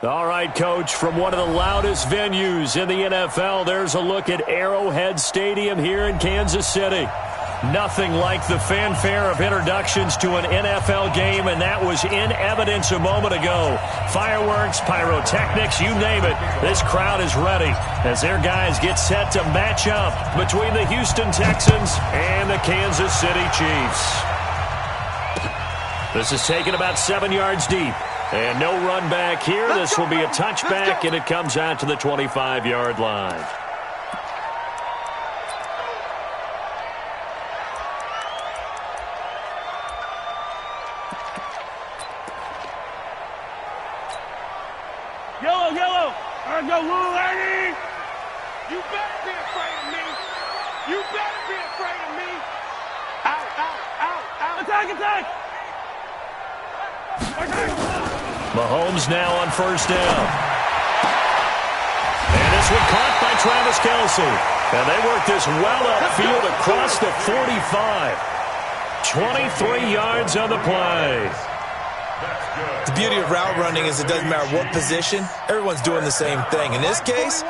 All right, Coach, from one of the loudest venues in the NFL, there's a look at Arrowhead Stadium here in Kansas City. Nothing like the fanfare of introductions to an NFL game, and that was in evidence a moment ago. Fireworks, pyrotechnics, you name it. This crowd is ready as their guys get set to match up between the Houston Texans and the Kansas City Chiefs. This is taken about 7 yards deep. And no run back here. This will be a touchback, and it comes out to the 25-yard line. Yellow, yellow. I go, little lady. You better be afraid of me. You better be afraid of me. Out, out, out, out. Attack, attack. Mahomes now on first down. And this one caught by Travis Kelce. And they work this well upfield across the 45. 23 yards on the play. The beauty of route running is it doesn't matter what position. Everyone's doing the same thing. In this case,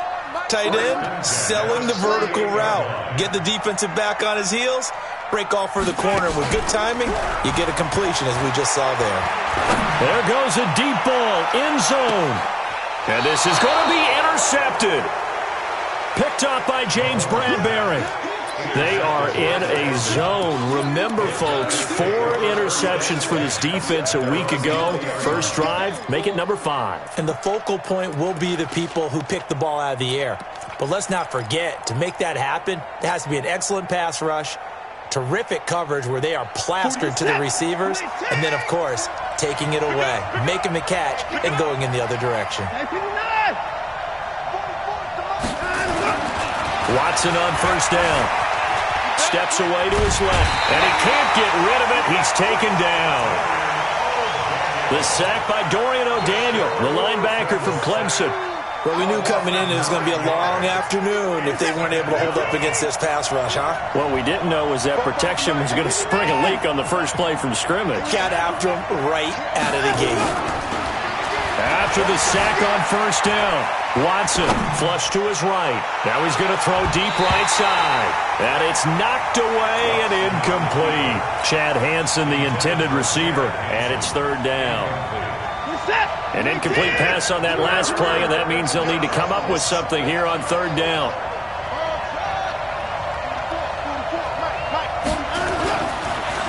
tight end, selling the vertical route. Get the defensive back on his heels, break off for the corner. With good timing, you get a completion as we just saw there. There goes a deep ball, end zone. And this is going to be intercepted. Picked up by James Bradbury. They are in a zone. Remember, folks, 4 interceptions for this defense a week ago. First drive, make it number 5. And the focal point will be the people who pick the ball out of the air. But let's not forget, to make that happen, there has to be an excellent pass rush, terrific coverage where they are plastered to the receivers, and then, of course, taking it away, making the catch, and going in the other direction. Watson on first down. Steps away to his left, and he can't get rid of it. He's taken down. The sack by Dorian O'Daniel, the linebacker from Clemson. Well, we knew coming in it was going to be a long afternoon if they weren't able to hold up against this pass rush, huh? What we didn't know was that protection was going to spring a leak on the first play from scrimmage. Got after him right out of the gate. After the sack on first down, Watson flush to his right. Now he's going to throw deep right side. And it's knocked away and incomplete. Chad Hansen, the intended receiver, and it's third down. An incomplete pass on that last play, and that means they'll need to come up with something here on third down.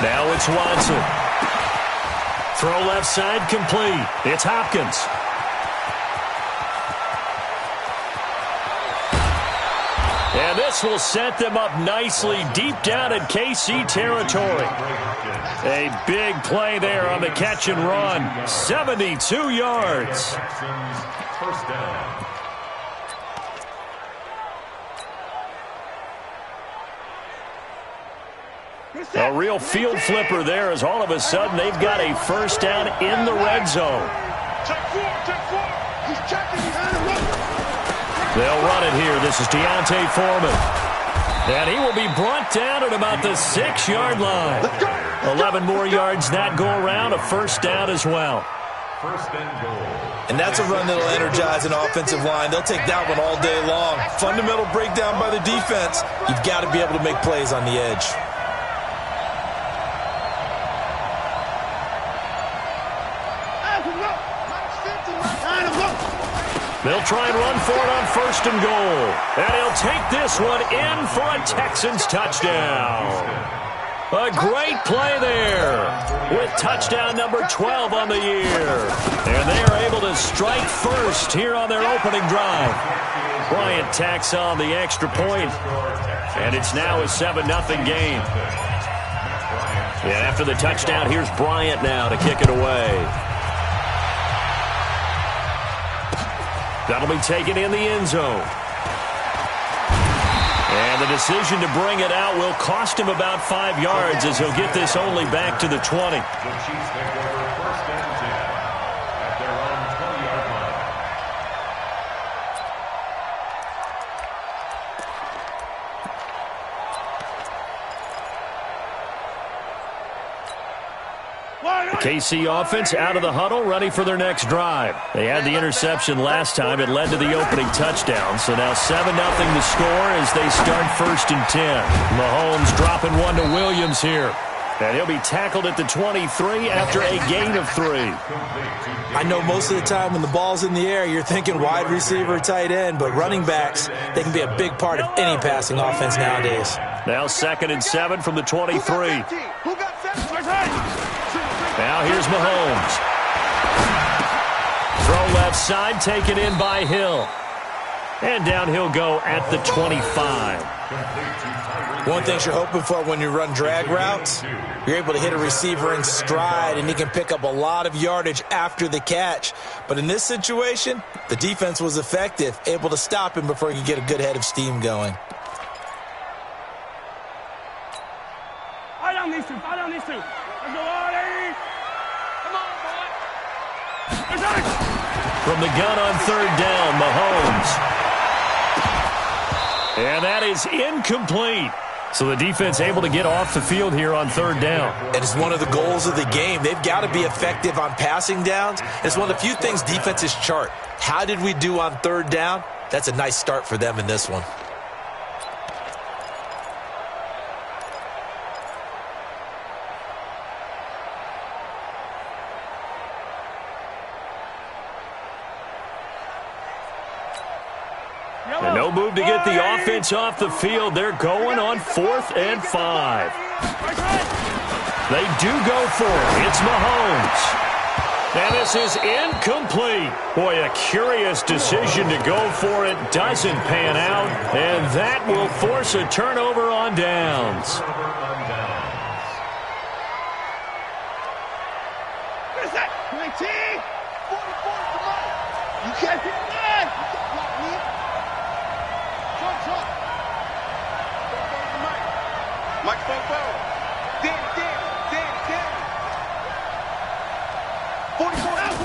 Now it's Watson. Throw left side complete. It's Hopkins. And this will set them up nicely deep down in KC territory. A big play there on the catch and run. 72 yards. First down. A real field flipper there as all of a sudden they've got a first down in the red zone. They'll run it here. This is Deontay Foreman. And he will be brought down at about the 6-yard line. 11 more yards that go around. A first down as well. First and goal. And that's a run that'll energize an offensive line. They'll take that one all day long. Fundamental breakdown by the defense. You've got to be able to make plays on the edge. They'll try and run for it on first and goal. And he'll take this one in for a Texans touchdown. A great play there with touchdown number 12 on the year. And they are able to strike first here on their opening drive. Bryant tacks on the extra point. And it's now a 7-0 game. And after the touchdown, here's Bryant now to kick it away. That'll be taken in the end zone. And the decision to bring it out will cost him about 5 yards as he'll get this only back to the 20. The Chiefs take over first and 10 at their own 20-yard line. KC offense out of the huddle, ready for their next drive. They had the interception last time. It led to the opening touchdown. So now 7-0 the score as they start 1st and 10. Mahomes dropping one to Williams here. And he'll be tackled at the 23 after a gain of 3. I know most of the time when the ball's in the air, you're thinking wide receiver, tight end, but running backs, they can be a big part of any passing offense nowadays. Now 2nd and 7 from the 23. Who got 7? Now here's Mahomes. Throw left side, taken in by Hill. And down he'll go at the 25. One thing you're hoping for when you run drag routes, you're able to hit a receiver in stride, and he can pick up a lot of yardage after the catch. But in this situation, the defense was effective, able to stop him before he could get a good head of steam going. I don't need to. Let's go, Artie. Come on, boy. From the gun on 3rd down, Mahomes. And that is incomplete. So the defense able to get off the field here on 3rd down. And it's one of the goals of the game. They've got to be effective on passing downs. It's one of the few things defenses chart. How did we do on 3rd down? That's a nice start for them in this one. And no move to get the offense off the field. They're going on 4th and 5. They do go for it. It's Mahomes. And this is incomplete. Boy, a curious decision to go for it. Doesn't pan out. And that will force a turnover on downs. What is that? 19? 44, come on. You can't hit that. You can't block me. Trump. Mike Bobo. Danny. 44 out.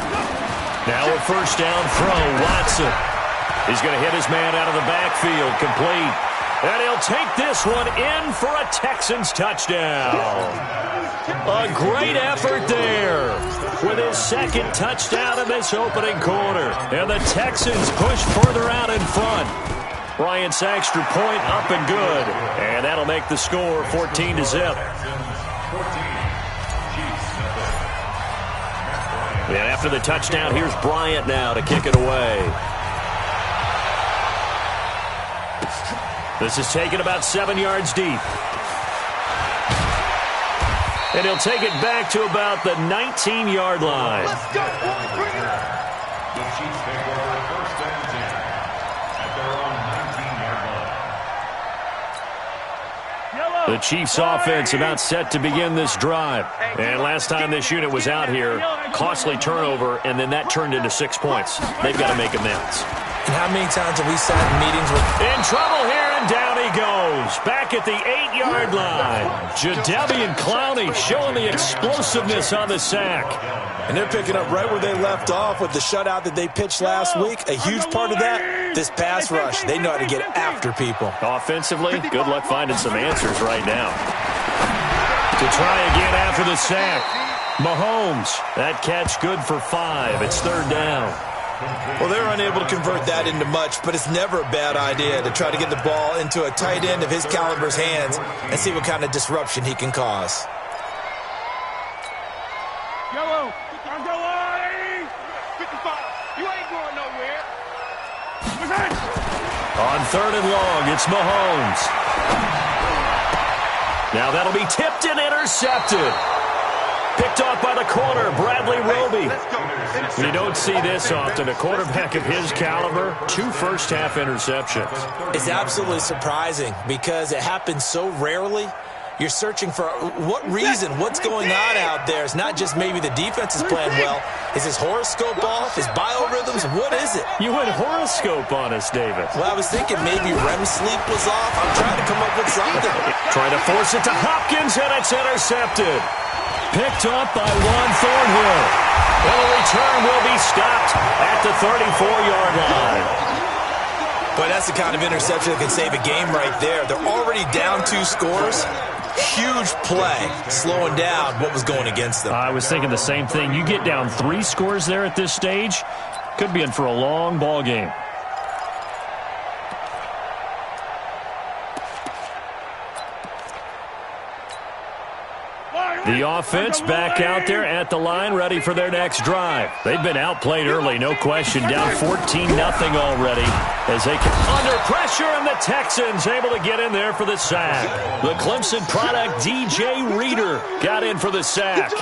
Now a 1st down throw. Watson. He's going to hit his man out of the backfield. Complete. And he'll take this one in for a Texans touchdown. A great effort there with his 2nd touchdown in this opening quarter. And the Texans push further out in front. Bryant's extra point up and good. And that'll make the score 14-0. And after the touchdown, here's Bryant now to kick it away. This is taken about 7 yards deep. And he'll take it back to about the 19-yard line. Let's go, boys. Bring it up. The Chiefs take over 1st and 10 at their own 19-yard line. The Chiefs offense about set to begin this drive. And last time this unit was out here, costly turnover, and then that turned into 6 points. They've got to make amends. And how many times have we sat in meetings with... In trouble here, and down he goes. Back at the 8-yard line. Jadeveon Clowney showing the explosiveness on the sack. And they're picking up right where they left off with the shutout that they pitched last week. A huge part of that, this pass rush. They know how to get after people. Offensively, good luck finding some answers right now. To try again after the sack. Mahomes, that catch good for 5. It's 3rd down. Well, they're unable to convert that into much, but it's never a bad idea to try to get the ball into a tight end of his caliber's hands and see what kind of disruption he can cause. Yellow. Go, Artie. 55. You ain't going nowhere. What's that? On 3rd and long, it's Mahomes. Now that'll be tipped and intercepted. Picked off by the corner, Bradley Roby. You don't see this often. A quarterback of his caliber, 2 first-half interceptions. It's absolutely surprising because it happens so rarely. You're searching for what reason, what's going on out there. It's not just maybe the defense is playing well. Is his horoscope off? His biorhythms? What is it? You went horoscope on us, David. Well, I was thinking maybe REM sleep was off. I'm trying to come up with something. Trying to force it to Hopkins, and it's intercepted. Picked up by Juan Thornhill. And the return will be stopped at the 34-yard line. But that's the kind of interception that can save a game right there. They're already down 2 scores. Huge play, slowing down what was going against them. I was thinking the same thing. You get down 3 scores there at this stage, could be in for a long ball game. The offense back out there at the line, ready for their next drive. They've been outplayed early, no question. Down 14-0 already as they come under pressure, and the Texans able to get in there for the sack. The Clemson product, DJ Reader, got in for the sack.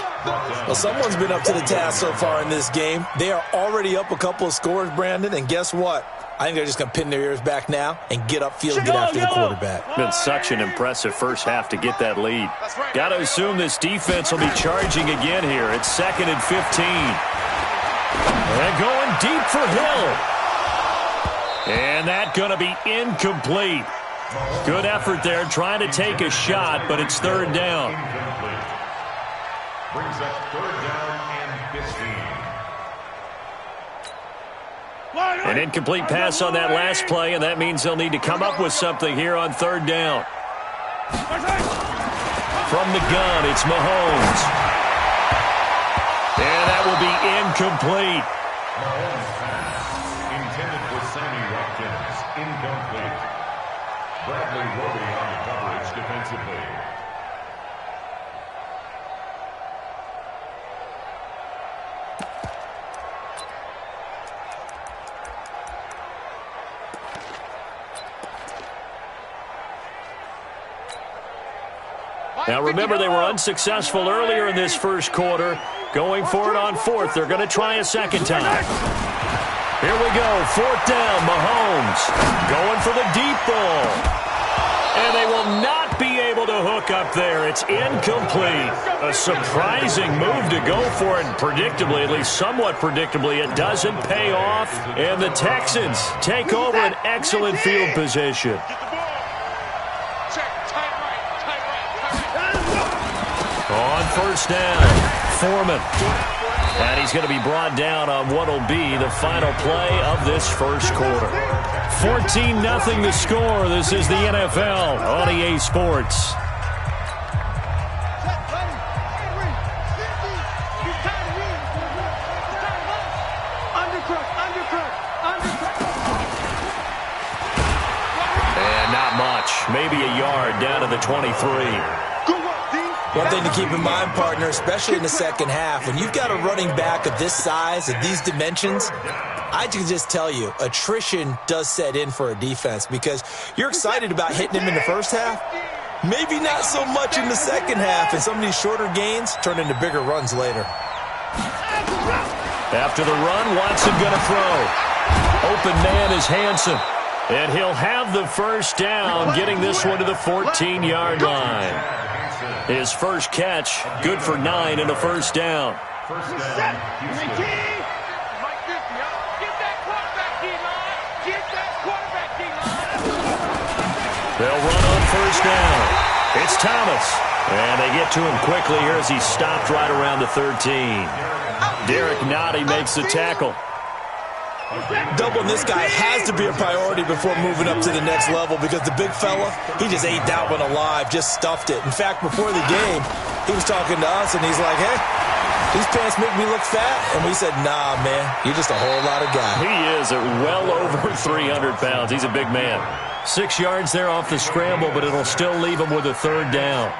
Well, someone's been up to the task so far in this game. They are already up a couple of scores, Brandon, and guess what? I think they're just going to pin their ears back now and get upfield and get after the quarterback. Been such an impressive first half to get that lead. Got to assume this defense will be charging again here. It's 2nd and 15. And going deep for Hill. And that's going to be incomplete. Good effort there trying to take a shot, but it's 3rd down. Brings up 3rd down and 15. An incomplete pass on that last play, and that means they'll need to come up with something here on 3rd down. From the gun, it's Mahomes. And that will be incomplete. Mahomes pass intended for Sammy Watkins. Incomplete. Bradley Roby on the coverage defensively. Now remember, they were unsuccessful earlier in this first quarter. Going for it on 4th. They're going to try a second time. Here we go. 4th down. Mahomes going for the deep ball. And they will not be able to hook up there. It's incomplete. A surprising move to go for it. And predictably, at least somewhat predictably, it doesn't pay off. And the Texans take over an excellent field position. On 1st down, Foreman. And he's going to be brought down on what will be the final play of this first quarter. 14-0 the score. This is the NFL on EA Sports. And not much. Maybe a yard down to the 23. One thing to keep in mind, partner, especially in the second half, when you've got a running back of this size, of these dimensions, I can just tell you, attrition does set in for a defense because you're excited about hitting him in the first half. Maybe not so much in the second half, and some of these shorter gains turn into bigger runs later. After the run, Watson going to throw. Open man is Hanson. And he'll have the first down, getting this one to the 14-yard line. His first catch, good for 9 and a first down. First down, Houston. They'll run on first down. It's Thomas. And they get to him quickly here as he stopped right around the 13. Derek Nottie makes the tackle. Doubling this guy has to be a priority before moving up to the next level because the big fella, he just ate that one alive, just stuffed it. In fact, before the game, he was talking to us, and he's like, hey, these pants make me look fat. And we said, nah, man, you're just a whole lot of guy. He is at well over 300 pounds. He's a big man. 6 yards there off the scramble, but it'll still leave him with a 3rd down.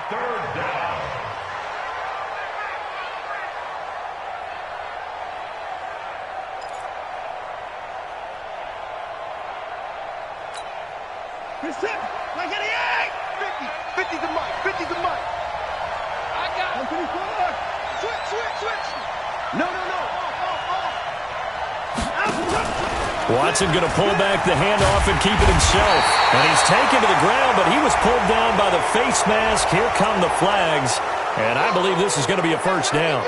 Watson going to pull back the handoff and keep it himself. And he's taken to the ground, but he was pulled down by the face mask. Here come the flags. And I believe this is going to be a first down.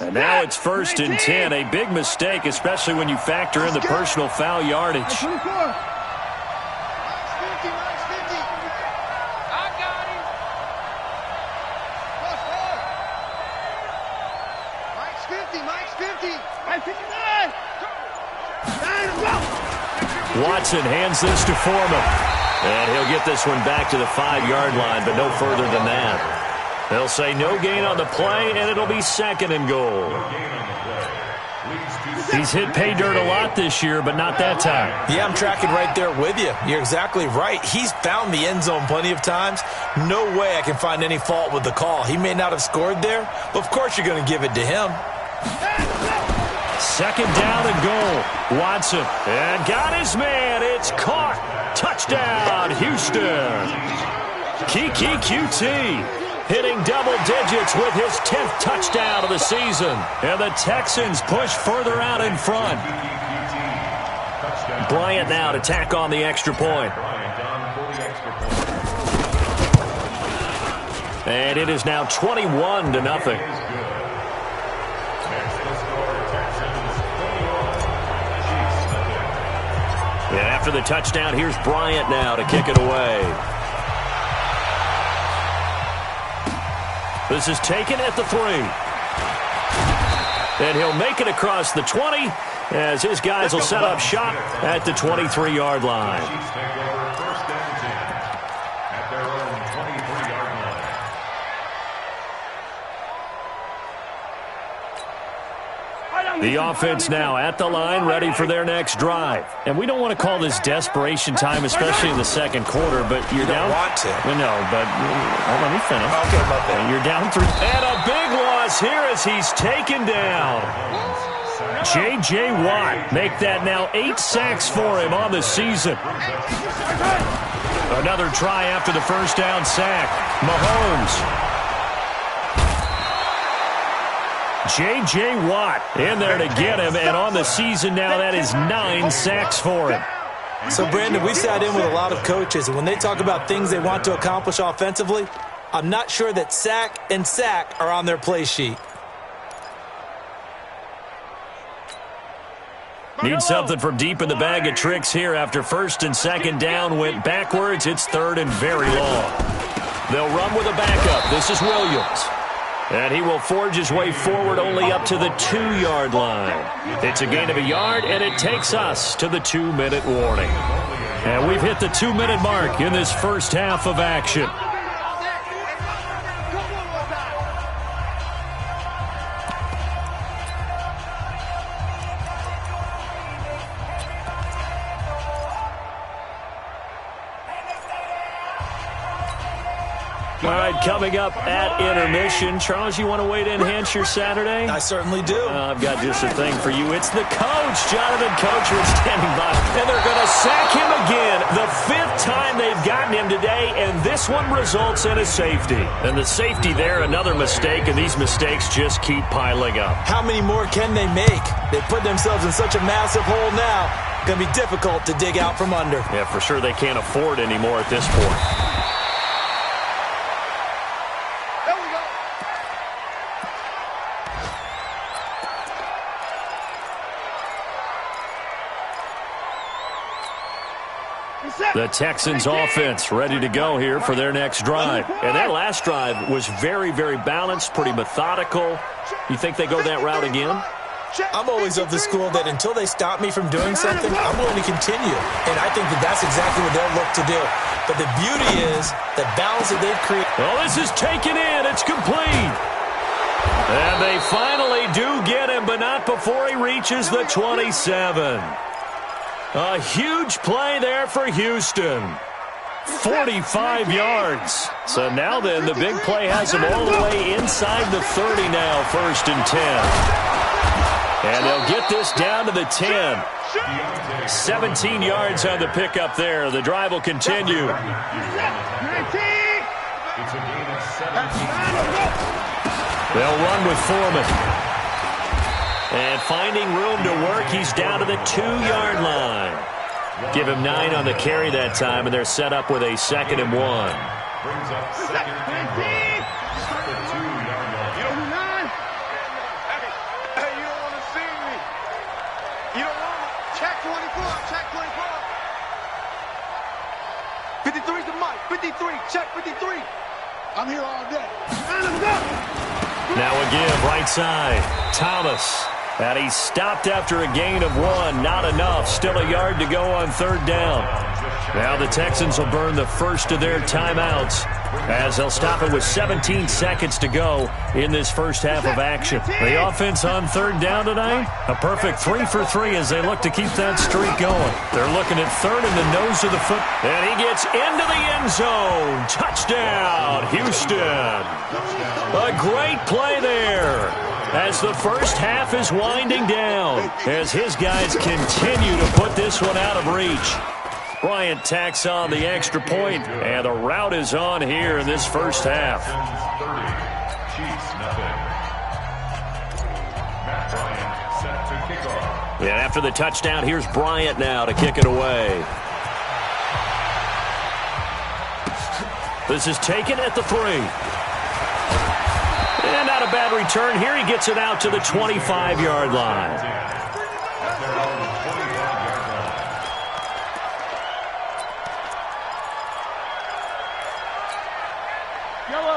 And now it's 1st and 10. A big mistake, especially when you factor in the personal foul yardage. Watson hands this to Foreman. And he'll get this one back to the 5-yard line, but no further than that. They'll say no gain on the play, and it'll be 2nd and goal. He's hit pay dirt a lot this year, but not that time. Yeah, I'm tracking right there with you. You're exactly right. He's found the end zone plenty of times. No way I can find any fault with the call. He may not have scored there, but of course you're going to give it to him. 2nd down and goal. Watson. And got his man. It's caught. Touchdown, Houston. Keke Coutee hitting double digits with his 10th touchdown of the season. And the Texans push further out in front. Bryant now to tack on the extra point. And it is now 21-0. And after the touchdown, here's Bryant now to kick it away. This is taken at the 3. And he'll make it across the 20 as his guys will set up shop at the 23-yard line. The offense now at the line, ready for their next drive. And we don't want to call this desperation time, especially in the second quarter, but you're down. Want to. No, but let me finish. Okay, my bad. You're down 3. And a big loss here as he's taken down. J.J. Watt make that now 8 sacks for him on the season. Another try after the first down sack. Mahomes. J.J. Watt in there to get him, and on the season now, that is 9 sacks for him. So, Brandon, we sat in with a lot of coaches, and when they talk about things they want to accomplish offensively, I'm not sure that sack and sack are on their play sheet. Need something from deep in the bag of tricks here after 1st and 2nd down went backwards. It's 3rd and very long. They'll run with a backup. This is Williams. And he will forge his way forward only up to the 2-yard line. It's a gain of a yard, and it takes us to the 2-minute warning. And we've hit the 2-minute mark in this first half of action. All right, coming up at intermission. Charles, you want to wait to enhance your Saturday? I certainly do. I've got just a thing for you. It's the coach, Jonathan Coachman, standing by. And they're going to sack him again. The 5th time they've gotten him today, and this one results in a safety. And the safety there, another mistake, and these mistakes just keep piling up. How many more can they make? They put themselves in such a massive hole now. Going to be difficult to dig out from under. Yeah, for sure they can't afford anymore at this point. The Texans offense ready to go here for their next drive. And that last drive was very, very balanced, pretty methodical. You think they go that route again? I'm always of the school that until they stop me from doing something, I'm willing to continue. And I think that that's exactly what they'll look to do. But the beauty is the balance that they've created. Well, this is taken in. It's complete. And they finally do get him, but not before he reaches the 27. A huge play there for Houston. 45 yards. So now then, the big play has him all the way inside the 30 now, 1st and 10. And they'll get this down to the 10. 17 yards on the pickup there. The drive will continue. They'll run with Foreman. And finding room to work, he's down to the 2-yard line. Give him 9 on the carry that time, and they're set up with a 2nd and 1. Brings up 2nd and 1. The 2-yard line. Hey, you don't want to see me. You don't want me. Check 24. Check 24. 53's the mic. 53. Check 53. I'm here all day. Now again, right side. Thomas. And he's stopped after a gain of 1. Not enough. Still a yard to go on third down. Now the Texans will burn the first of their timeouts as they'll stop it with 17 seconds to go in this first half of action. The offense on third down tonight, a perfect 3 for 3 as they look to keep that streak going. They're looking at third in the nose of the foot. And he gets into the end zone. Touchdown, Houston. A great play there as the first half is winding down, as his guys continue to put this one out of reach. Bryant tacks on the extra point, and the route is on here in this first half. 30, Chiefs nothing. Matt Bryant set to kick off. And after the touchdown, here's Bryant now to kick it away. This is taken at the 3. And not a bad return here. He gets it out to the 25-yard line.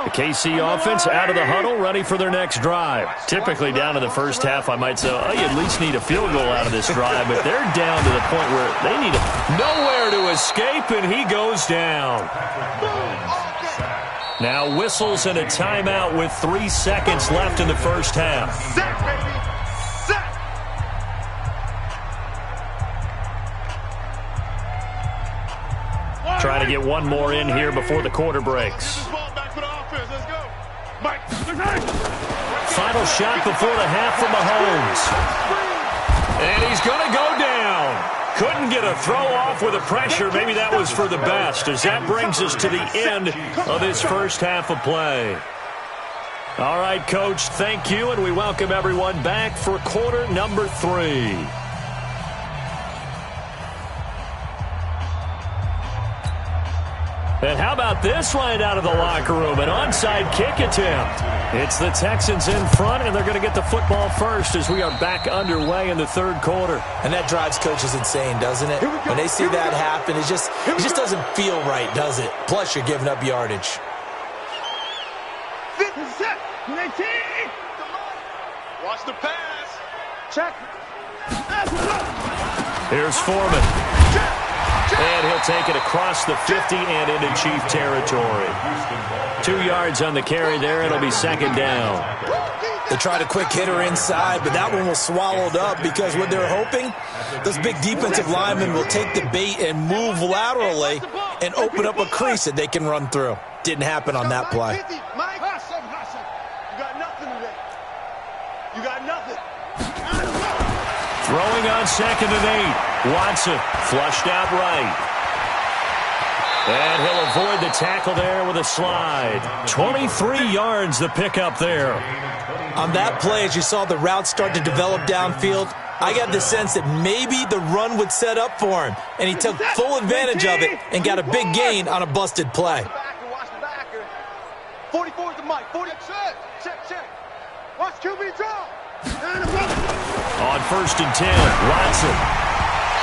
The KC offense out of the huddle, ready for their next drive. Typically down to the first half, I might say, oh, you at least need a field goal out of this drive, but they're down to the point where they need nowhere to escape, and he goes down. Now whistles and a timeout with 3 seconds left in the first half. Set, baby. Set. Trying to get one more in here before the quarter breaks. Final shot before the half from Mahomes. And he's going to go down. Couldn't get a throw off with the pressure. Maybe that was for the best, as that brings us to the end of this first half of play. All right, Coach, thank you, and we welcome everyone back for quarter number 3. And how about this right out of the locker room? An onside kick attempt. It's the Texans in front, and they're going to get the football first as we are back underway in the third quarter. And that drives coaches insane, doesn't it? When they see that happen, it just doesn't feel right, does it? Plus, you're giving up yardage. Watch the pass. Check. Here's Foreman. And he'll take it across the 50 and into Chief territory. 2 yards on the carry there. It'll be second down. They tried a quick hitter inside, but that one was swallowed up because what they're hoping, those big defensive linemen will take the bait and move laterally and open up a crease that they can run through. Didn't happen on that play. You got nothing today. You got nothing. Throwing on second and 8. Watson flushed out right. And he'll avoid the tackle there with a slide. 23 yards the pickup there. On that play, as you saw the route start to develop downfield, I got the sense that maybe the run would set up for him. And he took full advantage of it and got a big gain on a busted play. Watch the backer. 44 is the mic. 40. Check. Watch QB draw. On first and 10, Watson.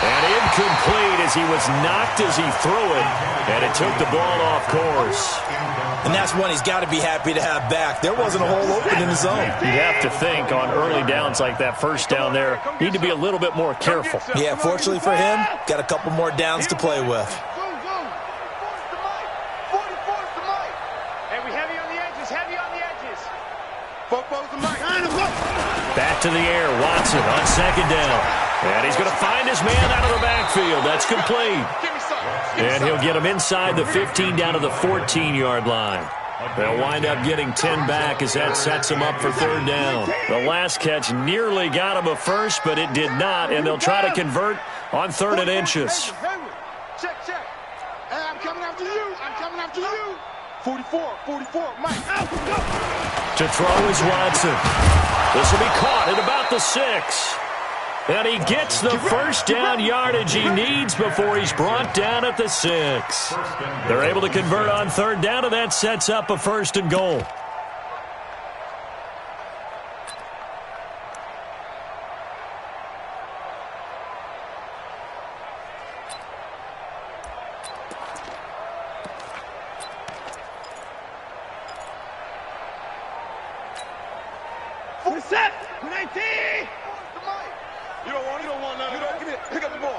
And incomplete as he was knocked as he threw it. And it took the ball off course. And that's one he's got to be happy to have back. There wasn't a hole open in the zone. You'd have to think on early downs like that first down there, need to be a little bit more careful. Yeah, fortunately for him, got a couple more downs to play with. Back to the air, Watson on second down. And he's going to find his man out of the backfield. That's complete. And he'll get him inside the 15 down to the 14-yard line. They'll wind up getting 10 back as that sets him up for third down. The last catch nearly got him a first, but it did not, and they'll try to convert on third and inches. Check. Hey, I'm coming after you. 44, Mike. To throw is Watson. This will be caught at about the 6. And he gets the first down yardage he needs before he's brought down at the 6. They're able to convert on third down, and that sets up a first and goal. Set. 19. don't want it. You don't want none. You don't. Give me it. Pick up the ball.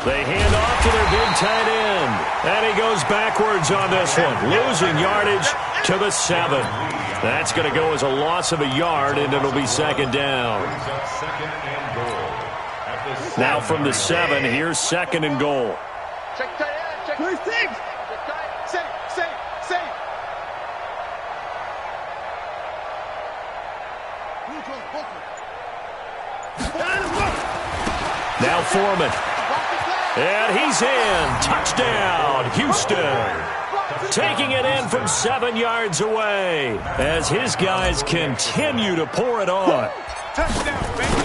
They hand off to their big tight end. And he goes backwards on this one, losing yardage to the 7. That's going to go as a loss of a yard, and it'll be second down. Now from the 7, here's second and goal. Check tight end. Check. Who's safe? Safe. Now Foreman. And he's in. Touchdown, Houston. Taking it in from 7 yards away as his guys continue to pour it on. Touchdown, baby.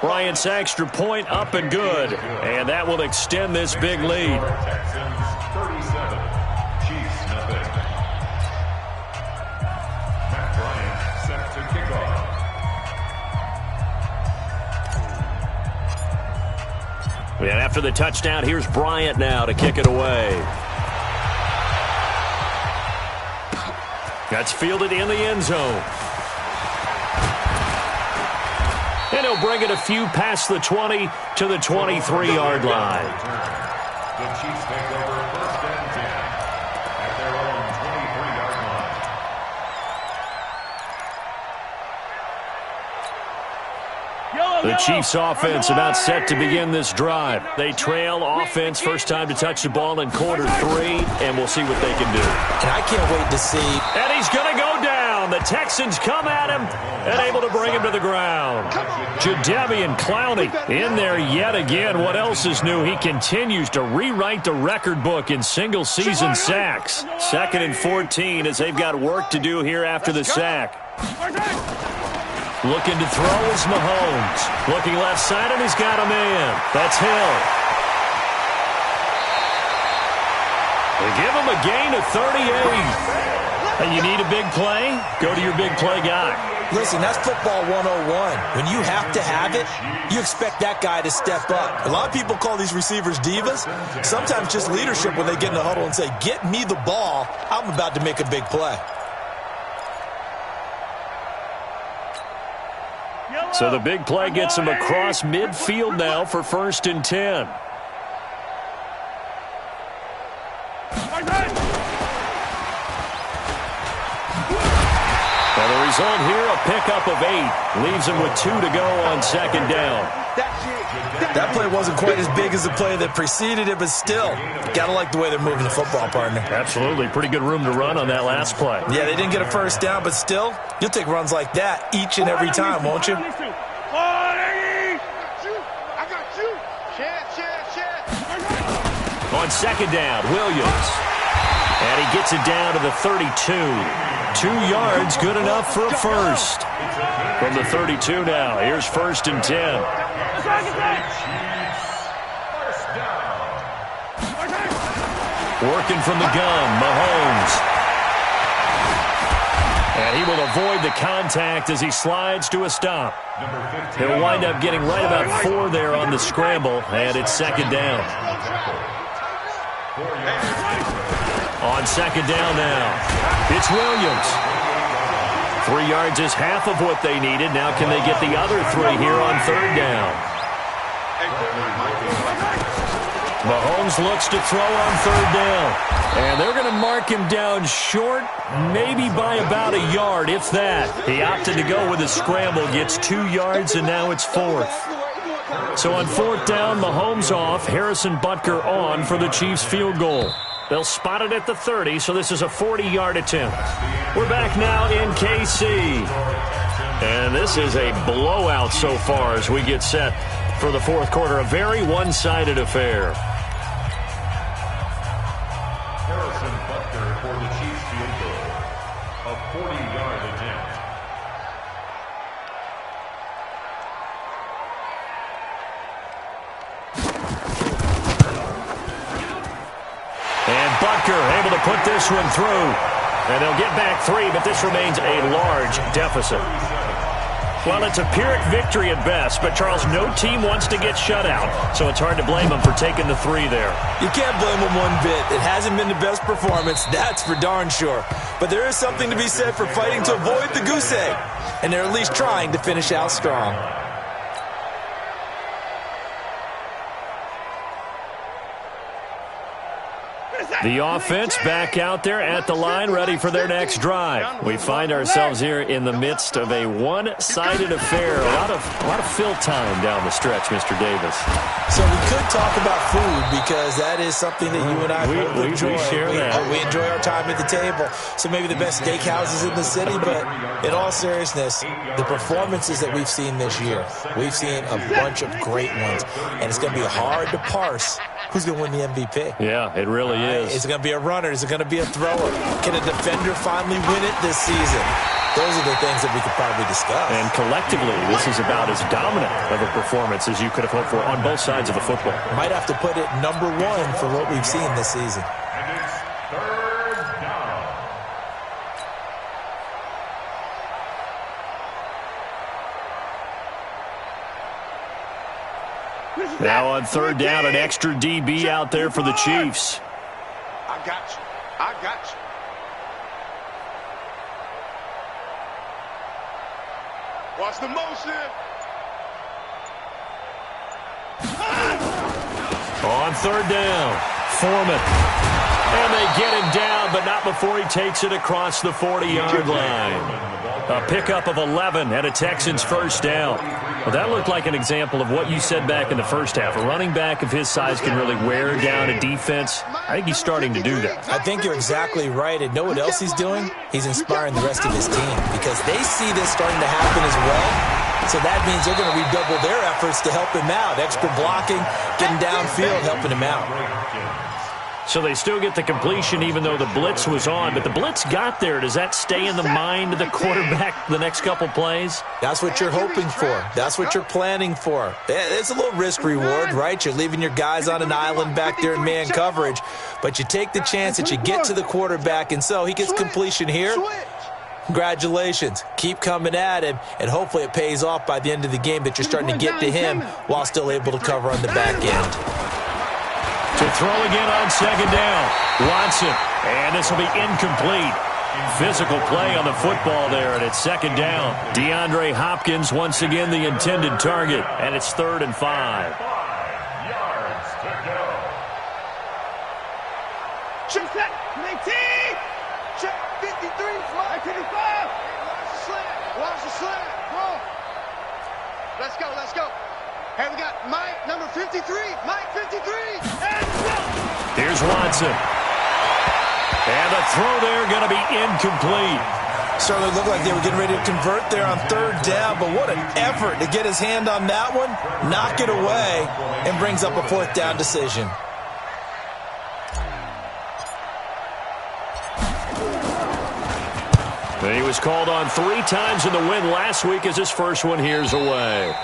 Bryant's extra point up and good. And that will extend this big lead. Texans 37, Chiefs nothing. Matt Bryant set to kick off. And after the touchdown, here's Bryant now to kick it away. That's fielded in the end zone. And he'll bring it a few past the 20 to the 23-yard line. The Chiefs take over first and 10 at their own 23-yard line. The Chiefs offense about set to begin this drive. They trail offense first time to touch the ball in quarter 3, and we'll see what they can do. And I can't wait to see. And he's going to go down. The Texans come at him and able to bring him to the ground. Jadeveon Clowney in there yet again. What else is new? He continues to rewrite the record book in single-season sacks. 2nd and 14 as they've got work to do here after the sack. Looking to throw is Mahomes. Looking left side, and he's got a man. That's Hill. They give him a gain of 38. And you need a big play? Go to your big play guy. Listen, that's football 101. When you have to have it, you expect that guy to step up. A lot of people call these receivers divas. Sometimes just leadership when they get in the huddle and say, get me the ball. I'm about to make a big play. So the big play gets him across midfield now for 1st and 10. And the result here, a pickup of 8. Leaves him with 2 to go on 2nd down. That play wasn't quite as big as the play that preceded it, but still, got to like the way they're moving the football, partner. Absolutely. Pretty good room to run on that last play. Yeah, they didn't get a first down, but still, you'll take runs like that each and every time, won't you? On 2nd down, Williams. And he gets it down to the 32. 2 yards, good enough for a first. From the 32 now, here's 1st and 10. Working from the gun, Mahomes. And he will avoid the contact as he slides to a stop. He'll wind up getting right about 4 there on the scramble, and it's 2nd down. On 2nd down now, it's Williams. 3 yards is half of what they needed. Now can they get the other 3 here on 3rd down? Mahomes looks to throw on 3rd down. And they're going to mark him down short, maybe by about a yard, if that. He opted to go with a scramble, gets 2 yards, and now it's 4th. So on 4th down, Mahomes off, Harrison Butker on for the Chiefs field goal. They'll spot it at the 30, so this is a 40-yard attempt. We're back now in KC. And this is a blowout so far as we get set for the 4th quarter. A very one-sided affair. Harrison Butker for the Chiefs field goal. A 40-yard attempt. And Butker able to put this one through. And they'll get back 3, but this remains a large deficit. Well, it's a Pyrrhic victory at best, but, Charles, no team wants to get shut out, so it's hard to blame them for taking the 3 there. You can't blame them one bit. It hasn't been the best performance, that's for darn sure. But there is something to be said for fighting to avoid the goose egg, and they're at least trying to finish out strong. The offense back out there at the line, ready for their next drive. We find ourselves here in the midst of a one-sided affair. A lot of fill time down the stretch, Mr. Davis. So we could talk about food because that is something that you and I both enjoy. We share that. We enjoy our time at the table. So maybe the best steakhouses in the city, but in all seriousness, the performances that we've seen this year, we've seen a bunch of great ones, and it's going to be hard to parse who's going to win the MVP. Yeah, it really is. Is it going to be a runner? Is it going to be a thrower? Can a defender finally win it this season? Those are the things that we could probably discuss. And collectively, this is about as dominant of a performance as you could have hoped for on both sides of the football. Might have to put it #1 for what we've seen this season. And it's 3rd down. Now on 3rd down, an extra DB out there for the Chiefs. I got you. I got you. Watch the motion. On 3rd down, Foreman. And they get him down, but not before he takes it across the 40-yard line. A pickup of 11 and a Texans first down. Well, that looked like an example of what you said back in the first half. A running back of his size can really wear down a defense. I think he's starting to do that. I think you're exactly right. And know what else he's doing? He's inspiring the rest of his team because they see this starting to happen as well. So that means they're going to redouble their efforts to help him out. Extra blocking, getting downfield, helping him out. So they still get the completion even though the blitz was on. But the blitz got there. Does that stay in the mind of the quarterback the next couple plays? That's what you're hoping for. That's what you're planning for. It's a little risk reward, right? You're leaving your guys on an island back there in man coverage. But you take the chance that you get to the quarterback, and so he gets completion here. Congratulations. Keep coming at him, and hopefully it pays off by the end of the game that you're starting to get to him while still able to cover on the back end. To throw again on 2nd down. Watson. And this will be incomplete. Physical play on the football there, and it's 2nd down. DeAndre Hopkins once again the intended target, and it's 3rd and 5. 5 yards to go. Check that. 19. Check 53. 55. Watch the slant. Watch the slant. Come on. Let's go. Let's go. Hey, we got Mike, number 53. Mike, 53. And go. Here's Watson. And the throw there going to be incomplete. Certainly looked like they were getting ready to convert there on 3rd down, but what an effort to get his hand on that one, knock it away, and brings up a 4th down decision. He was called on 3 times in the win last week as his first one here's away.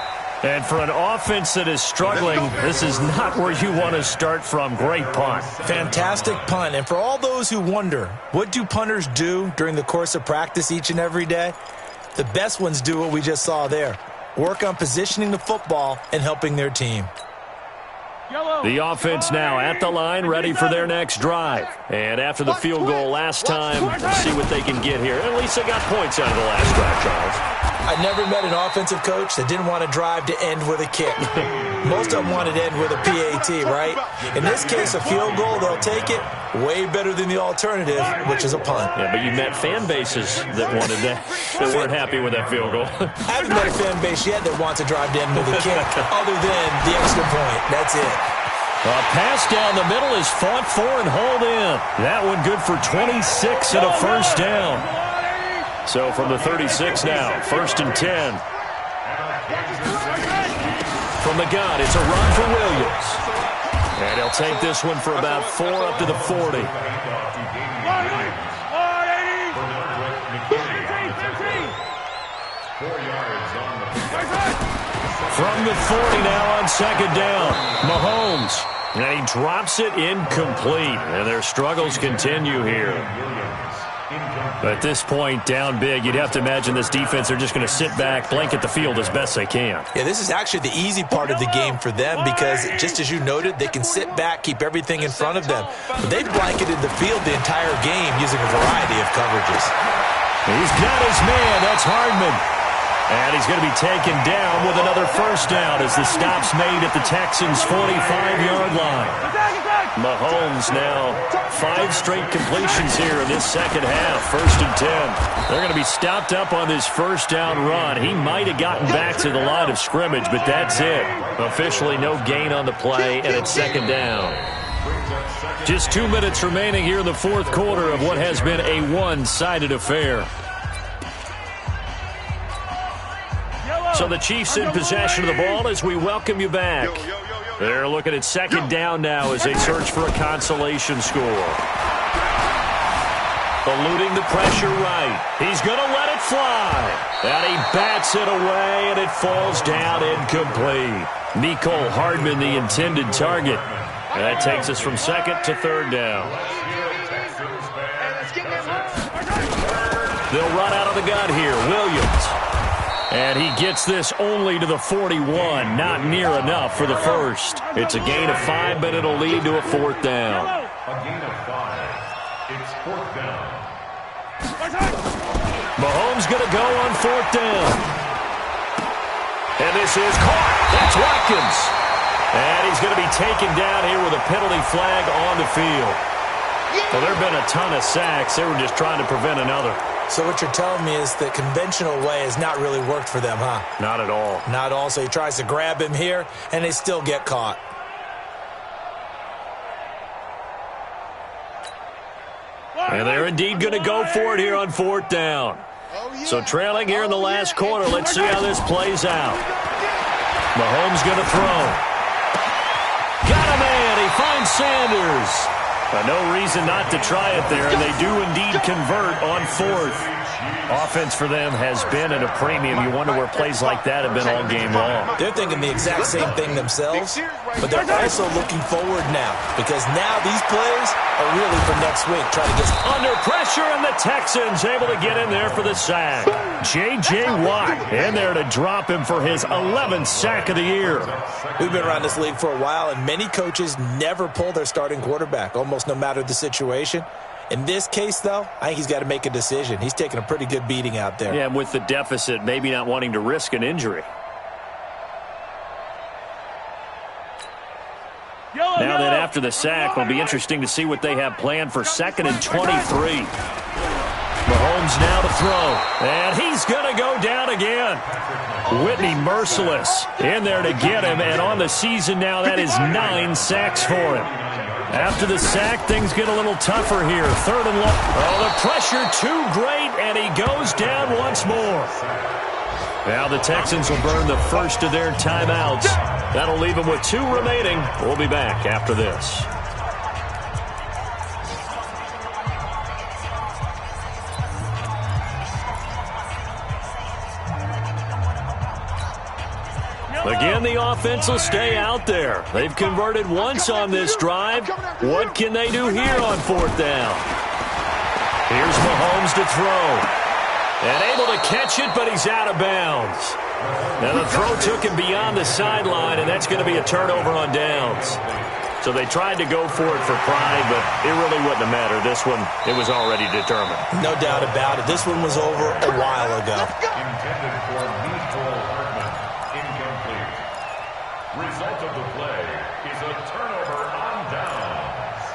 And for an offense that is struggling, this is not where you want to start from. Great punt. Fantastic punt. And for all those who wonder, what do punters do during the course of practice each and every day? The best ones do what we just saw there. Work on positioning the football and helping their team. The offense now at the line, ready for their next drive. And after the field goal last time, let's see what they can get here. At least they got points out of the last drive, Charles. I never met an offensive coach that didn't want to drive to end with a kick. Most of them wanted to end with a PAT, right? In this case, a field goal, they'll take it. Way better than the alternative, which is a punt. Yeah, but you met fan bases that wanted that, that weren't happy with that field goal. I haven't met a fan base yet that wants to drive to end with a kick, other than the extra point. That's it. A pass down the middle is fought for and hauled in. That one good for 26 and a first down. So from the 36 now, 1st and 10. From the gun, it's a run for Williams. And he'll take this one for about 4 up to the 40. From the 40 now on 2nd down, Mahomes. And he drops it incomplete. And their struggles continue here. At this point, down big, you'd have to imagine this defense, they're just going to sit back, blanket the field as best they can. Yeah, this is actually the easy part of the game for them because, just as you noted, they can sit back, keep everything in front of them. But they've blanketed the field the entire game using a variety of coverages. He's got his man. That's Hardman. And he's going to be taken down with another first down as the stop's made at the Texans' 45-yard line. Mahomes now 5 straight completions here in this second half, 1st and 10. They're going to be stopped up on this first down run. He might have gotten back to the line of scrimmage, but that's it. Officially no gain on the play, and it's 2nd down. Just 2 minutes remaining here in the 4th quarter of what has been a one-sided affair. So the Chiefs in possession of the ball as we welcome you back. They're looking at 2nd down now as they search for a consolation score. Eluding the pressure right. He's going to let it fly. And he bats it away, and it falls down incomplete. Mecole Hardman, the intended target. And that takes us from 2nd to 3rd down. They'll run out of the gun here. Williams. And he gets this only to the 41. Not near enough for the first. It's a gain of 5, but it'll lead to a 4th down. A gain of 5. It's 4th down. Mahomes going to go on 4th down. And this is caught. That's Watkins. And he's going to be taken down here with a penalty flag on the field. Well, there have been a ton of sacks. They were just trying to prevent another. So what you're telling me is the conventional way has not really worked for them, huh? Not at all. Not at all. So he tries to grab him here, and they still get caught. And they're indeed going to go for it here on 4th down. So trailing here in the last quarter, let's see how this plays out. Mahomes going to throw. Got a man. He finds Sanders. No reason not to try it there, and they do indeed convert on 4th. Offense for them has been at a premium. You wonder where plays like that have been all game long. They're thinking the exact same thing themselves, but they're also looking forward now because now these plays are really for next week. Trying to get under pressure, and the Texans able to get in there for the sack. J.J. Watt in there to drop him for his 11th sack of the year. We've been around this league for a while, and many coaches never pull their starting quarterback, almost no matter the situation. In this case, though, I think he's got to make a decision. He's taking a pretty good beating out there. Yeah, and with the deficit, maybe not wanting to risk an injury. Now then, after the sack, it'll be interesting to see what they have planned for 2nd and 23. Mahomes now to throw, and he's going to go down again. Whitney merciless in there to get him, and on the season now, that is 9 sacks for him. After the sack, things get a little tougher here. 3rd and long. Oh, the pressure too great, and he goes down once more. Now the Texans will burn the first of their timeouts. That'll leave them with 2 remaining. We'll be back after this. Again, the offense will stay out there. They've converted once on this drive. What can they do here on 4th down? Here's Mahomes to throw. And able to catch it, but he's out of bounds. Now the throw took him beyond the sideline, and that's going to be a turnover on downs. So they tried to go for it for pride, but it really wouldn't have mattered. This one, it was already determined. No doubt about it. This one was over a while ago. Intended for Mecole Hardman. Incomplete. Result of the play is a turnover on downs.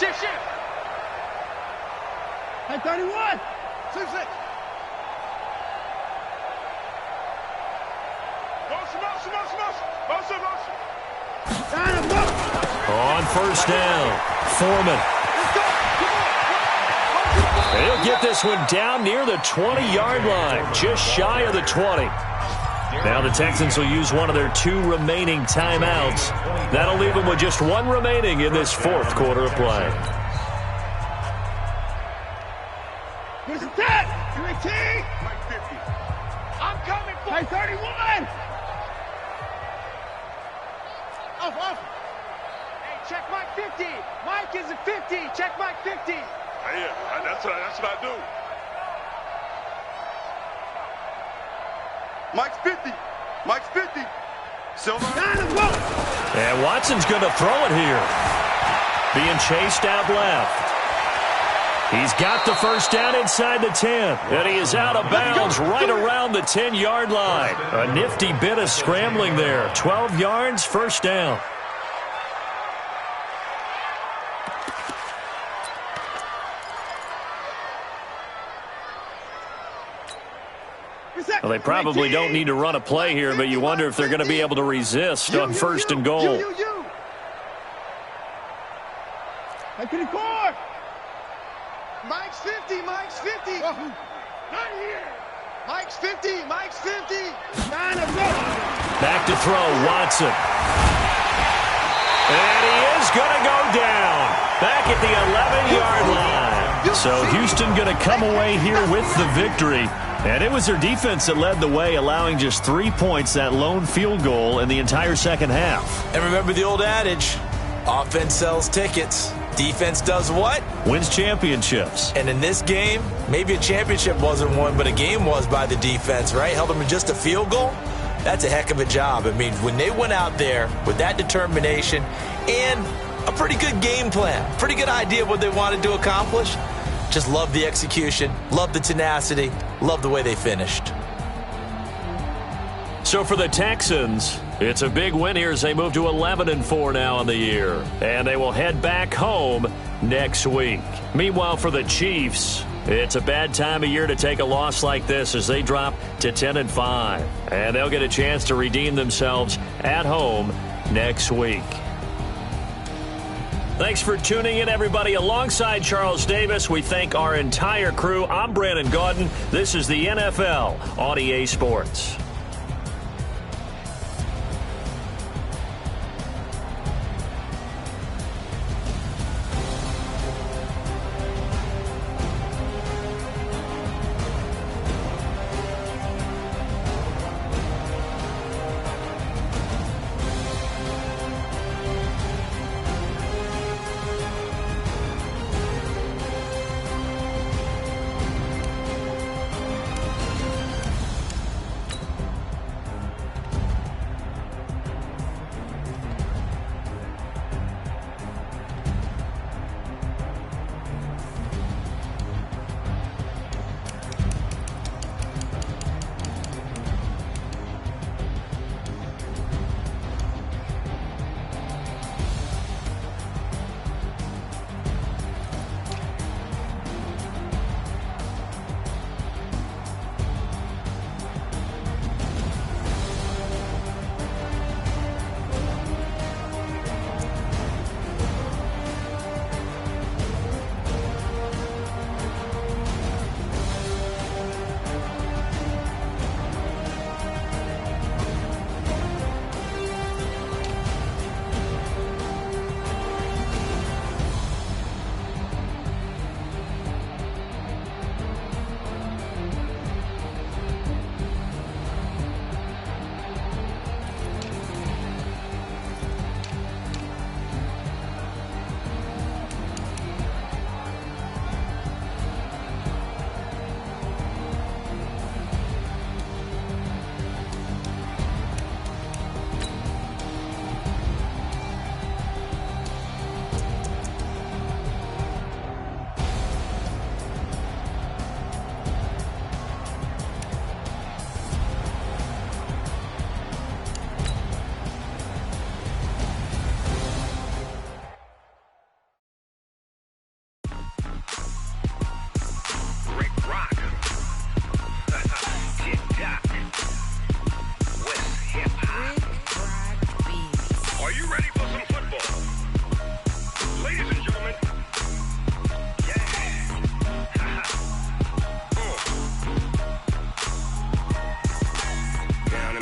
Shift. Hey, 31. 6. On 1st down, Foreman. He'll get this one down near the 20-yard line, just shy of the 20. Now the Texans will use one of their 2 remaining timeouts. That'll leave them with just 1 remaining in this 4th quarter of play. Here's the 10. I'm coming for 31. Off. Hey, check Mike. 50. Mike is a 50. Check Mike 50. Yeah, that's what I do. Mike's 50. Mike's 50. Silver. And Watson's going to throw it here. Being chased out left. He's got the first down inside the 10. And he is out of bounds right around the 10-yard line. A nifty bit of scrambling there. 12 yards, first down. Well, they probably don't need to run a play here, but you wonder if they're going to be able to resist on first and goal. Back to the court. Mike's 50. Mike's 50. Not here. Mike's 50. Mike's 50. Back to throw, Watson. And he is going to go down. Back at the 11-yard line. So Houston going to come away here with the victory. And it was their defense that led the way, allowing just 3 points, that lone field goal in the entire second half. And remember the old adage, offense sells tickets. Defense does what? Wins championships. And in this game, maybe a championship wasn't won, but a game was by the defense, right? Held them to just a field goal. That's a heck of a job. I mean, when they went out there with that determination and a pretty good game plan, pretty good idea of what they wanted to accomplish, just love the execution, love the tenacity, love the way they finished. So for the Texans, it's a big win here as they move to 11-4 now on the year. And they will head back home next week. Meanwhile, for the Chiefs, it's a bad time of year to take a loss like this as they drop to 10-5. And they'll get a chance to redeem themselves at home next week. Thanks for tuning in, everybody. Alongside Charles Davis, we thank our entire crew. I'm Brandon Gaudin. This is the NFL on EA Sports.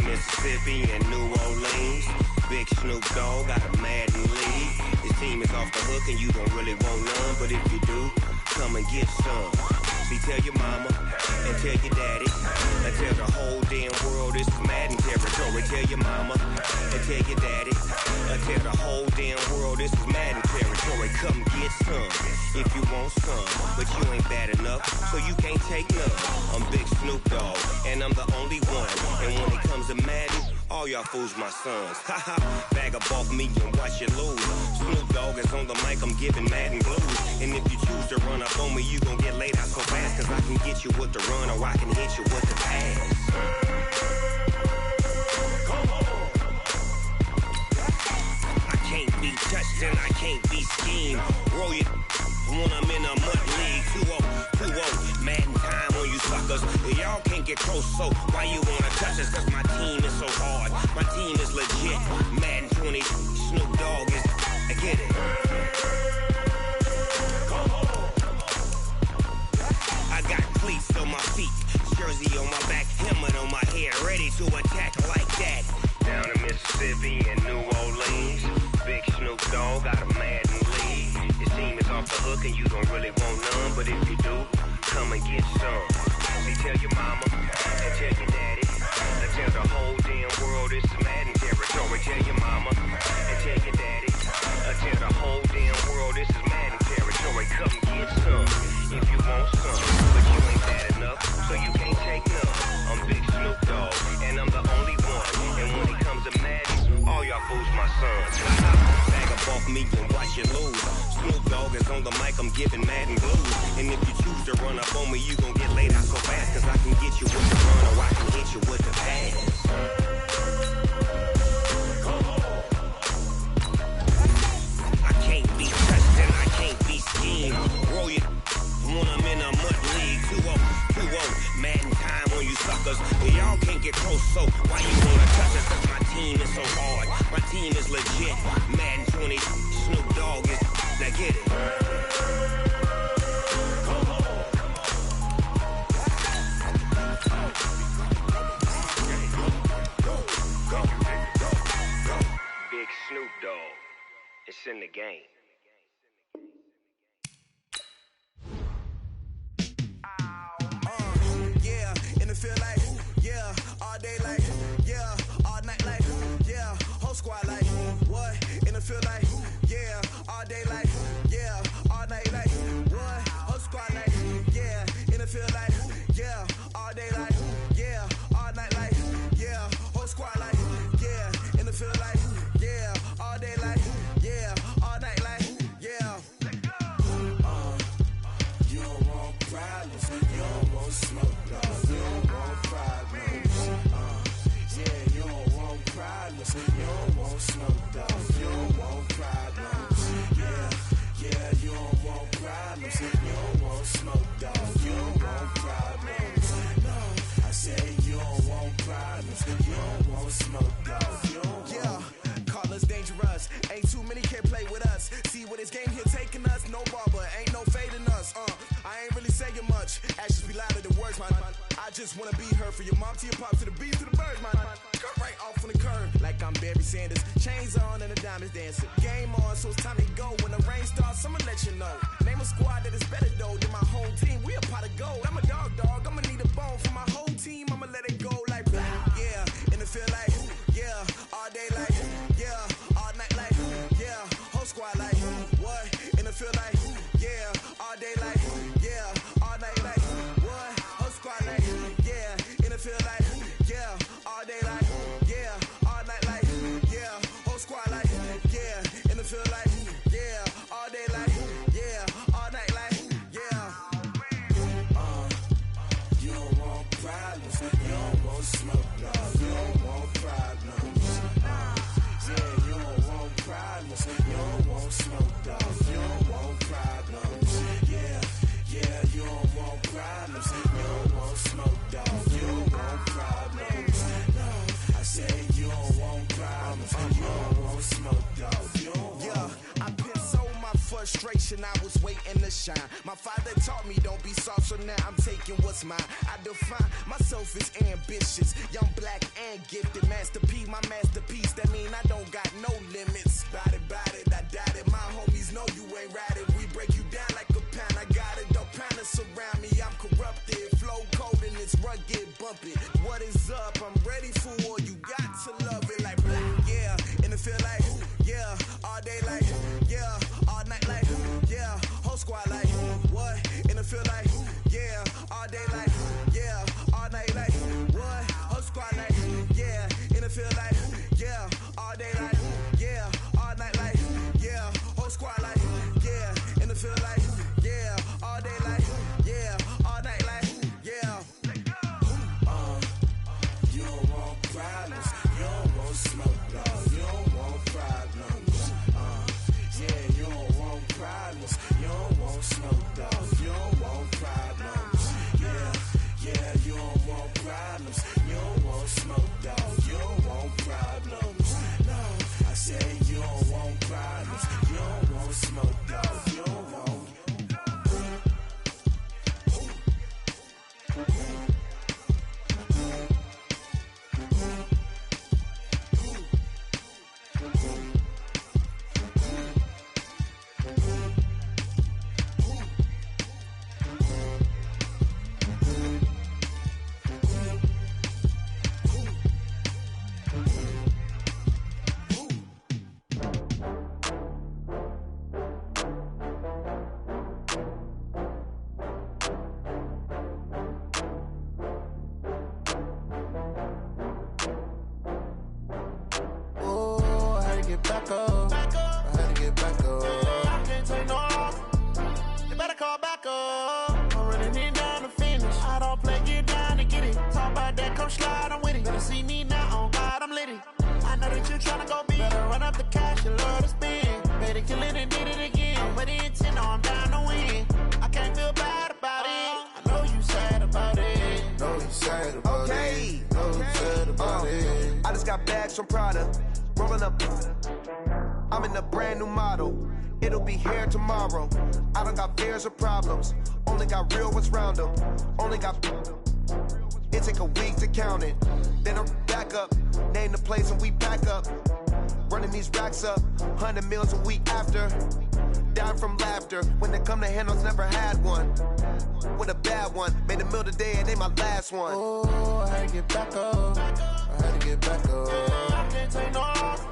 Mississippi and New Orleans. Big Snoop Dogg got a Madden league. This team is off the hook and you don't really want none, but if you do, come and get some. See, tell your mama and tell your daddy and tell the whole damn world this is Madden territory. Tell your mama and tell your daddy tell the whole damn world this is Madden territory. Come get some if you want some, but you ain't bad enough, so you can't take none. I'm Big Snoop Dogg, and I'm the only one. And when it comes to Madden, all y'all fools my sons. Haha, bag up off me and watch you lose. Snoop Dogg is on the mic, I'm giving Madden blues. And if you choose to run up on me, you gon' get laid out so fast, cause I can get you with the run or I can hit you with the pass. Can't be touched and I can't be schemed. Roll it when I'm in a mud league. 2-0, Madden time on you suckers. Y'all can't get close, so why you wanna touch us? Cause my team is so hard, my team is legit. Madden 20, Snoop Dogg is, I get it. I got cleats on my feet, jersey on my back, helmet on my head, ready to attack like that. Down in Mississippi and New Orleans, Big Snoop Dogg got a Madden league. Your team is off the hook and you don't really want none, but if you do, come and get some. See, tell your mama and tell your daddy, and tell the whole damn world it's Madden territory. Tell your mama and tell your daddy, and tell the whole damn world this is Madden territory. Come get some if you want some, but you ain't bad enough, so you can't take none. I'm Big Snoop Dogg, and I'm the only one. And when it comes to Madden, all y'all fools my sons. Bag up off me and watch you lose. Snoop Dogg is on the mic, I'm giving Madden blues. And if you choose to run up on me, you gon' get laid out so fast, cause I can get you with the run or I can hit you with the pass. I can't be touched and I can't be schemed. Roll it when I'm in a mud league. 2-0, Madden time on you suckers. Y'all can't get close, so why you wanna touch us? Cause my team is so hard, my team is legit. Madden 20, Snoop Dogg is, now get it. Big Snoop Dogg, it's in the game. Feel like, yeah, all day like, yeah, all night like, yeah, whole squad like, what? And it feel like, yeah, all day like, yeah, all night like, what? Whole squad like, yeah, and it feel like, yeah, all day like, yeah, all night like, yeah, whole squad like, yeah, and it feel like, yeah, all day like, yeah, all night like, yeah. You don't want problems, you don't want smoke, no. You don't want Snoop Dogg, you don't want problems. Yeah, you don't want problems. You don't want Snoop Dogg, you don't want problems. No, I said you don't want problems. You don't want Snoop Dogg, you don't want. Yeah, call us dangerous. Ain't too many can play with us. See where this game here taking us. No barber, ain't no fading us. I ain't really saying much. Actions be louder than words, man. I just wanna be heard, for your mom to your pop to the beat to the birds, man. Cut right off on the curb, like I'm Barry Sanders. Chains on and the diamonds dancing. Game on, so it's time to go. When the rain starts, I'ma let you know. Name a squad that is better though than my whole team. We a pot of gold. I'm a dog. I'ma need a bone for my whole team. I'ma let it go like, yeah. And it feel like, yeah, all day like, yeah, all night like, yeah, whole squad like, what? And it feel like, yeah, all day like, yeah, all night like, what? Whole squad like, yeah, and it feel like, yeah, all day like, yeah, all night like, yeah, whole squad like, yeah, and it feel like, yeah, all day like, yeah, all night like, yeah. You don't want problems, you don't want smoke, no, you don't want problems. Yeah, you don't want problems, you don't want smoke, dog, you don't want problems. Yeah, you don't want problems, you don't want smoke, dog, you don't want problems. No, I said you don't want problems, you don't want smoke, dog, you don't want. Yeah, I been so my frustration, I was waiting to shine. My father taught me don't be soft, so now I'm taking what's mine. I define myself as ambitious, young, black, and gifted. Master P, my masterpiece, that mean I don't got no limits. Bout it, I doubt it. My homies know you ain't ratted. We break you down like a pound. I got it, don't pound us around me. I'm corrupted, flow cold and it's rugged, bumpy. What is up? I'm ready for war. You got to love it like, yeah, and it feel like, yeah. get back up. I had to get back up. I can't take no off. You better call back up. I'm running it down to finish. I don't play, get down to get it. Talk about that, come slide, I'm with it. Better see me now, on God, I'm litty. I know that you tryna go big. Better run up the cash, you love to spend. Better kill it and did it again. But the intent, no, I'm down to win. I can't feel bad about it. I know you sad about it. Know you sad about it. Know you sad about it. I just got bags from Prada. Rolling up. I'm in a brand new model. It'll be here tomorrow. I don't got fears or problems. Only got real ones round them. Only got. It take a week to count it. Then I'm back up. Name the place and we pack up. Running these racks up. 100 meals a week after. Down from laughter. When they come to handles, never had one. With a bad one. Made a meal today and ain't my last one. Oh, I had to get back up. I had to get back up. I can't take no off.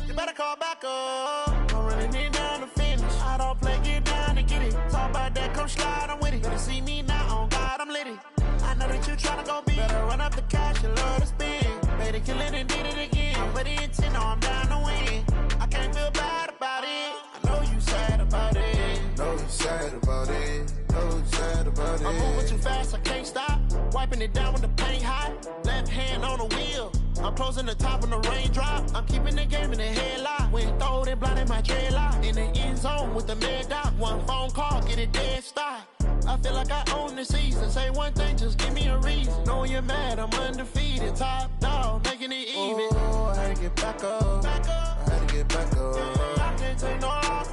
You better call back up. I'm running it down to finish. I don't play, get down to get it. Talk about that, come slide, I'm with it. Better see me now, on God, I'm litty. I know that you tryna go big. Better run up the cash, you love to spend. Better kill it and did it again. But the intent, no, I'm down to win. I can't feel bad about it. I know you sad about it. Know you sad about it. Know you sad about it. I'm moving too fast, I can't stop. Wiping it down with the paint hot. Left hand on the wheel. I'm closing the top when the raindrop. I'm keeping the game in the headlock. When throwed and blinded my dreadlock. In the end zone with the mad dot. One phone call, get it dead stop. I feel like I own the season. Say one thing, just give me a reason. Knowing you're mad, I'm undefeated. Top dog, making it even. Oh, I had to get back up. I had to get back up. I can't take no off.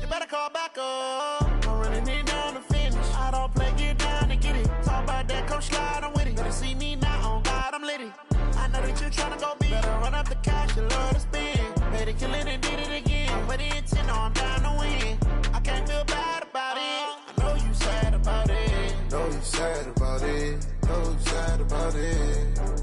You better call back up. I'm running it down to finish. I don't play, get down to get it. Talk about that, come slide, I'm with it. Better see me now, on God, I'm litty. I know that you tryna go big. Better run up the cash, you love to spend. Better kill it and did it again. But the intent, no, I'm down to win. I can't feel bad about it. I know you sad about it. Know you sad about it. Know you sad about it.